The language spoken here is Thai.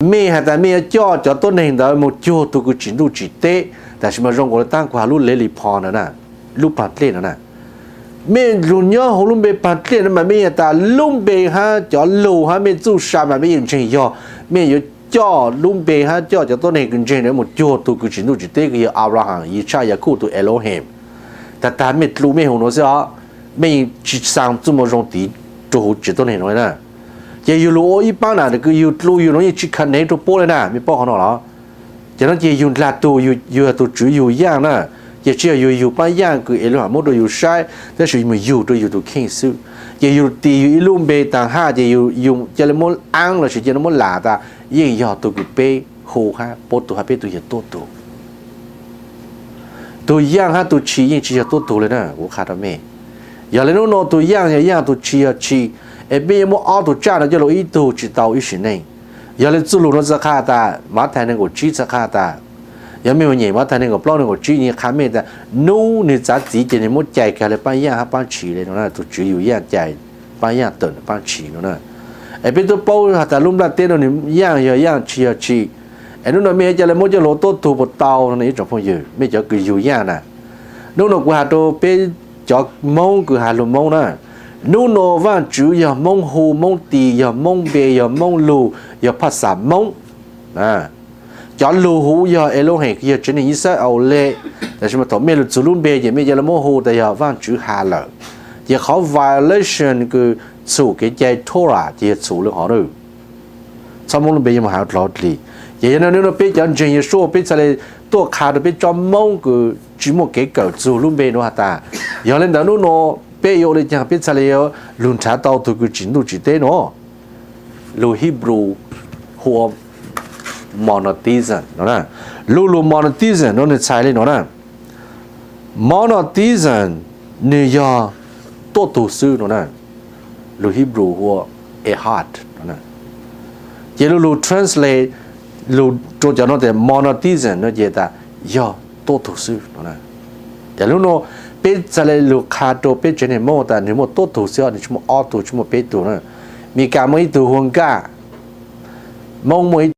me ha ta me cho tốt nên đó một cho tôi cứ chỉ đủ chỉ tệแต่ชิมารงก็ตั้งกว่ารุ่นเลลิพอนะน่ะลูกปัดเล่นนะเมื่อรุ่นย่อของลุงเบปัดเล่นมันไม่ยแต่ลุงเบฮะจะลูฮะไม่จู่ชามันไม่ยังเชียเมื่ออยู่จ่อลุงเบฮะจ่อจะต้นเองกันเจเนี่ยหมดจ่อตัวกูจินดูจิตเตก็ยังอับราฮัมยิ่งชายาคู่ตัวเอโลเฮมแต่ตาไม่รู้ไม่หงโนเสียไม่จิตสร้างจุ่มรงตีจู่จิตต้นเองน้อยนะจะอยู่รู้อีป้าน่ะก็อยู่รู้อยู่น้อยจิตขันในตัวโป้เลยนะไม่ป้อเขาหรอจะนั่นจะอยู่หลัดตัวอยู่ตัวจุอยู่ย่างนะจะเชื่ออยู่ป้าย่างคือเอโลหะมุดอยู่ใช้แต่สิ่งมันอยู่ตัวอยู่ตัวเข่งซื้อจะอยู่ตีอยู่อีลุ่มเบต่างห้าจะอยู่จะเลยมุดอ้างเราจะเลยมุดหลาตายิ่งยอตัวกูเป้โหฮะปตัวฮะเป้ตัวจะตัวย่างฮะตัวชียิ่งชีจะตัวเลยนะกูขาดไม่อย่าเลยโน่ตัวย่างตัวชีเอเป้มุดอ้อตัวจ้าเราจะเราอีตัวจิตเตาอีสิ่งนี้อย่าเลยจุลุนจะขาดมาแทนนึงกูจีจะขาดยังไม่วันใหญ่มาแทนนึงกูปล้องนึงกูจีนี่ขาไม่แต่นู้นี่จะจีจะเนี่ยมุดใจกันเลยป้าย่างฮะป้าชีเลยนะตัวจีอยู่ย่างใจป้าย่างตื่นป้าชีนะไอ้เป็นตัวโป้แต่ลุ่มละเต้นนี่ย่างชีไอ้นู่นเมียจะเลยมุดจะโลตัวตัวปดเตานี่จบพออยู่ไม่จะคืออยู่ย่างนะนู่นกูหาตัวเป็นจอกมงกูหาลุมมงนะนู่นว่าจูอย่ามงหูมงตีอย่ามงเบอย่ามงลูอย่าภาษามงนะจอลูหูอย่าเอโลเฮกอย่าจะนี่ยิ่งเอาเล่แต่ฉันมาถามเมื่อจูลุ่มเบอย่าไม่จะละมงหูแต่อย่าว่าจูหาเลยอย่าเขา violation คือสู่cáiใจโทระจะสู่เรื่องของเราสมมติเป็นยังมหาหลอดลีอย่างนั้นเราเป็นอย่างเช่น说เป็นอะไรตัวขาดเป็นจอมมงคือจิโมเกเกิดสู่ลุ่มเบนว่าตาอย่างนั้นแต่นู่นเป้ยเลยจังเป็นอะไรลุนชาตาวตัวกูจินดูจิตเตโนลูฮิบรูหัวมอนติซันนะลูมอนติซันนั่นใช่เลยนะมอนติซันเนี่ยตัวซื้อนะลูฮิบรูหัวเอฮาร์ดนะเจลู translate ลูตัวจะนั่นแต่มอนติซันนั่นเจตายาตัวซื้อนะแต่ลูโนเป็นอะไรลูกค้าตัวเป็นเจเนโมแต่เนี่ยมันตัวเสียนี่ชั่วโมงออตัวชั่วโมงเป็นตัวนะมีการไม่ตัวห่วงก้ามองไม่